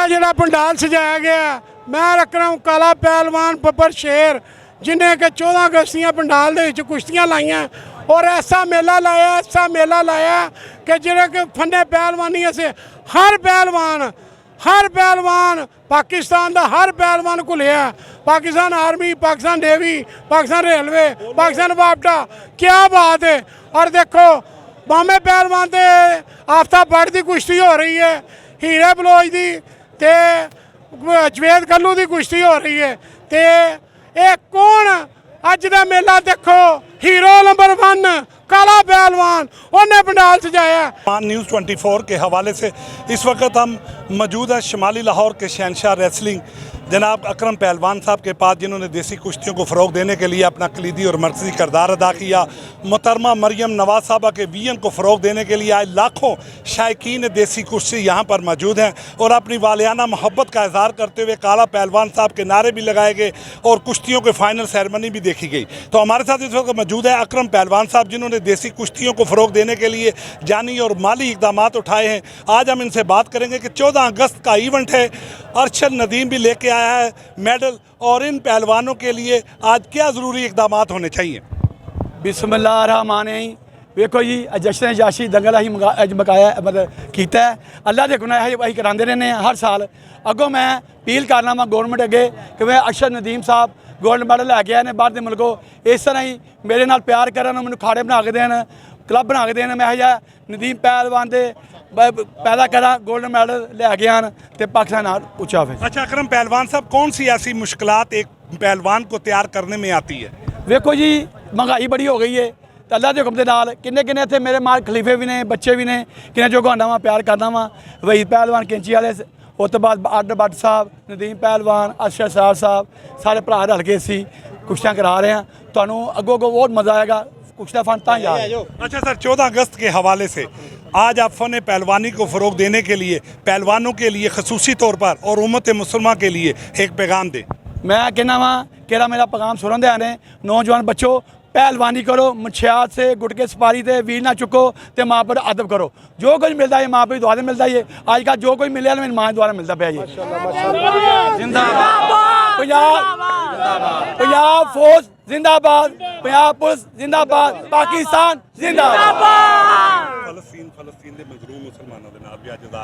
का जिहड़ा पंडाल सजाया गया, मैं रख रहा हूँ काला पहलवान बब्बर शेर जिन्हें कि 14 अगस्त दियां पंडाल दे विच कुश्तियां लाइयां और ऐसा मेला लाया कि जिहड़े कि फन्ने पहलवानी से हर पहलवान पाकिस्तान का हर पहलवान घुलिया, Pakistan army, Pakistan navy, Pakistan railway, Pakistan वापटा, क्या बात है। और देखो बामे पहलवान ते आफ्ताब भट्ट की कुश्ती हो रही है, हीरे बलोच की ते जवेद कल्लू की कुश्ती हो रही है। ते ये कौन अज का मेला देखो, हीरो नंबर 1 काला पहलवान उन्हें पंडाल सजाया। न्यूज़ 24 के हवाले से इस वक्त हम मौजूद हैं शुमाली लाहौर के शहनशाह रेसलिंग जनाब अकरम पहलवान साहब के पास, जिन्होंने देसी कुश्तियों को फ़रोग देने के लिए अपना कलीदी और मरकज़ी किरदार अदा किया। मोहतरमा मरियम नवाज साहबा के विजन को फ़रोग देने के लिए आज लाखों शायकीन देसी कुश्ती यहाँ पर मौजूद हैं और अपनी वालियाना मोहब्बत का इज़हार करते हुए काला पहलवान साहब के नारे भी लगाए गए और कुश्तियों के फाइनल सेरेमनी भी देखी गई। तो हमारे साथ इस वक्त मौजूद है अकरम पहलवान साहब, जिन्होंने देसी कुश्तियों को फ़रोग देने के लिए जानी और माली इकदाम उठाए हैं। आज हम इनसे बात करेंगे कि 14 अगस्त का इवेंट है, अरशद नदीम भी लेके आया है मेडल, और इन पहलवानों के लिए आज क्या ज़रूरी इकदाम होने चाहिए। बिस्मिल्लाहिर्रहमानिर्रहीम। वेखो जी जश्न जाशी दंगल अं मकाया मतलब किया अल्लाह के गुनाह अं कराते रहने हर साल। अगों मैं अपील करना वा गौरमेंट अगे कि मैं अरशद नदीम साहब गोल्ड मैडल लैके आए ने बाहर के मुल्कों, इस तरह ही मेरे नाल प्यार करन, मैनूं खाड़े बना के देन, क्लब बना के देन, मैं जा नदीम पहलवान दे पैदा करा, गोल्ड मैडल लैके आन तो पाकिस्तान ऊँचा हो। अच्छा अकरम पहलवान साहब, कौन सी ऐसी मुश्किलात एक पहलवान को तैयार करने में आती है? वेखो जी महंगाई बड़ी हो गई है, तो अल्लाह के हुक्म के नाल किन्ने किन्ने इत्थे मेरे माल खलीफे भी ने, बच्चे भी ने, किन्ने जो गाना वा प्यार करना वा। वही पहलवान कैंची वाले, उस तो बाद अड्ड भट्ट साहब, नदीम पहलवान, अरशद सार साहब, सारे भरा रल के असी कुश्तियाँ करा रहे हैं। तुहानूं अगों बहुत मज़ा आएगा, कुश्तियाँ फन तां याद। अच्छा सर, 14 अगस्त के हवाले से आज आप फ़न पहलवानी को फ़रोग देने के लिए पहलवानों के लिए खसूसी तौर पर और उम्मत मुसलमान के लिए एक पैगाम दें। मैं कहना वा कि मेरा पैगाम सुन दे आने, नौजवान बच्चों पहलवानी करो, मुछियात से गुटके सपारी से वीर ना चुको, तो माँ पर अदब करो। जो कुछ मिलता है माँ पर दुआ से मिलता है। आजकल जो कुछ मिले मेरी माँ द्वारा मिलता पाया जी। पंजाब फौज जिंदाबाद, पंजाब पुलिस जिंदाबाद, पाकिस्तान जिंदाबाद।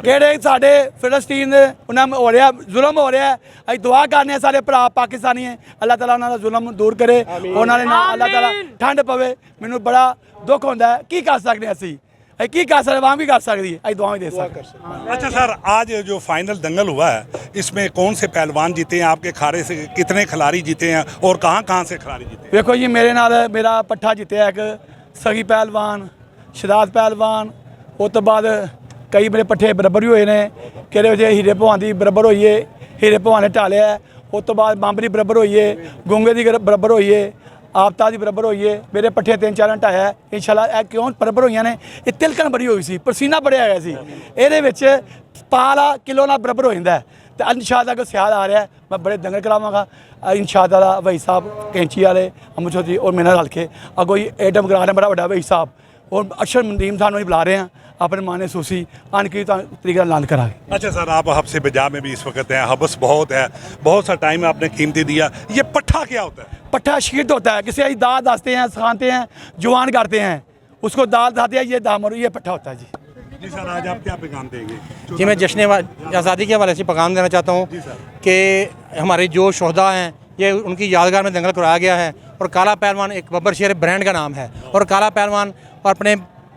किहड़े साडे फिलस्तीन उन्हें हो रहा जुल्म हो रहा है, असीं दुआ करने सारे भरा पाकिस्तानी है, अल्लाह ताला उन्होंने जुल्म दूर करे, उन्होंने अल्लाह ताला ठंड पवे। मैनूं बड़ा दुख होंदा है, की कर सकते असीं, की कर सकते, आवाम भी कर सकती है, असीं दुआ भी दे सकते। अच्छा सर, आज जो फाइनल दंगल हुआ है इसमें कौन से पहलवान जीते हैं, आपके खाड़े से कितने खिलाड़ी जीते हैं और कहाँ से खिलाड़ी जीते हैं? देखो जी मेरे नाल मेरा पट्ठा जीतया एक सगी पहलवान, शदाद पहलवान, उस तो बाद कई मेरे पट्ठे बराबर भी हुए ने, कि हीरे भवान की बराबर होई है, हीरे भवान ने टालिया, उस तो बाद बांबरी बराबर होई है, गुंगे की बराबर होई है, आपता की बराबर होई है, मेरे पट्ठे 3-4 ढाया इंशाल्लाह। क्यों बराबर हुई ने, ये तिलकन बड़ी हुई सी, पसीना बड़िया आया सी, ये पाला किलो ना बराबर हो जाता है। तो इंशाल्लाह को सियाल आ रहा है, मैं बड़े दंगल करावांगा इंशाल्लाह। वही साहब कैंची वाले अमृतसर जी और मेरे रल के अगो एडम करा रहे, बड़ा बड़ा वही साहब और अरशद नदीम साहब बुला रहे हैं अपने माने सूसी अनकी तरीके लाल करा। अच्छा सर, आप हब्स बजा में भी इस वक्त हैं, हब्स बहुत है, बहुत सा टाइम आपने कीमती दिया। ये पट्ठा क्या होता है? पट्ठा शीट होता है, किसी दाद दासते हैं, सिखाते हैं, जवान करते हैं, उसको दाल दाते हैं, ये दामर ये पट्ठा होता है जी। जी सर, आज आप क्या पैगाम देंगे? जी मैं जश्न आज़ादी के हवाले से पैगाम देना चाहता हूँ कि हमारे जो शोहदा हैं ये उनकी यादगार में दंगल कराया गया है और काला पहलवान एक बब्बर शेर ब्रांड का नाम है और काला पहलवान और अपने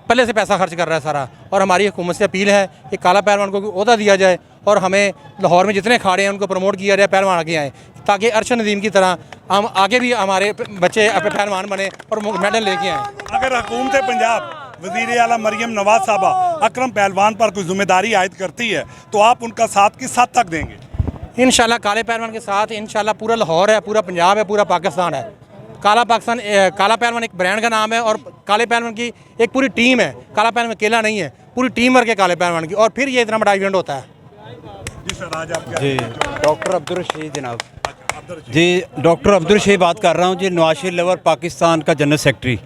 पहले से पैसा खर्च कर रहा है सारा। और हमारी हुकूमत से अपील है कि काला पहलवान को ओहदा दिया जाए और हमें लाहौर में जितने खाड़े हैं उनको प्रमोट किया जाए, पहलवान आगे आए, ताकि अरशद नदीम की तरह हम आगे भी हमारे बच्चे अपने पहलवान बने और मेडल लेके आएँ। अगर हुकूमत पंजाब वज़ीर आला मरियम नवाज साहबा अकरम पहलवान पर कोई जिम्मेदारी आयद करती है तो आप उनका साथ किस हद तक देंगे? इंशाल्लाह काले पहलवान के साथ इंशाल्लाह पूरा लाहौर है, पूरा पंजाब है, पूरा पाकिस्तान है। काला पहलवान एक ब्रांड का नाम है और काले पहलवान की एक पूरी टीम है। काला पहलवान अकेला नहीं है, पूरी टीम वर्क है काले पहलवान की, और फिर ये इतना बड़ा इवेंट होता है। जी सर, आज आप क्या? जी डॉक्टर अब्दुल रशीद जनाब। जी डॉक्टर अब्दुल रशीद बात कर रहा हूँ जी, नवाज शरीफ लेवर पाकिस्तान का जनरल सेक्रेटरी।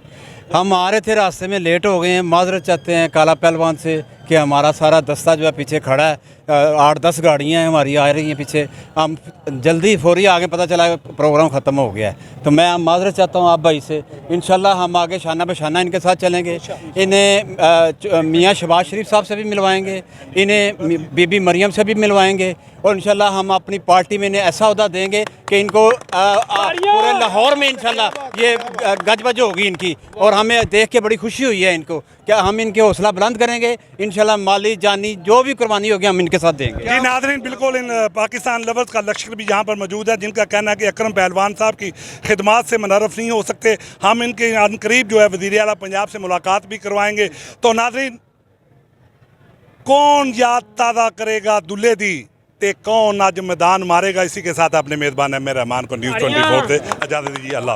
हम आ रहे थे, रास्ते में लेट हो गए हैं, माजरत चाहते हैं काला पहलवान से कि हमारा सारा दस्ता जो है पीछे खड़ा है, 8-10 गाड़ियाँ हैं हमारी आ रही हैं पीछे, हम जल्दी फौरी आगे पता चला प्रोग्राम ख़त्म हो गया है। तो मैं माजरत चाहता हूँ आप भाई से, इंशाल्लाह हम आगे शाना बशाना इनके साथ चलेंगे। इन्हें मियाँ शहबाज शरीफ साहब से भी मिलवाएंगे, इन्हें बीबी मरियम से भी मिलवाएंगे और इंशाल्लाह हम अपनी पार्टी में इन्हें ऐसा अहदा देंगे कि इनको पूरे लाहौर में इंशाल्लाह ये गजबज होगी इनकी, और हमें देख के बड़ी खुशी हुई है इनको। क्या हम इनके हौसला बुलंद करेंगे इंशाल्लाह, माली जानी जो भी कुर्बानी होगी हम इनके साथ देंगे। जी नाज़रीन, बिल्कुल इन पाकिस्तान लवर्स का लश्कर भी यहाँ पर मौजूद है, जिनका कहना है कि अकरम पहलवान साहब की खिदमात से मुनर्रफ नहीं हो सकते। हम इनके अनकरीब जो है वज़ीर आला पंजाब से मुलाकात भी करवाएंगे। तो नाज़रीन, कौन याद ताज़ा करेगा दुल्हे दी ते कौन आज मैदान मारेगा, इसी के साथ अपने मेज़बान एम ए रहमान को न्यूज़ 24 से इजाज़त दीजिए। अल्लाह।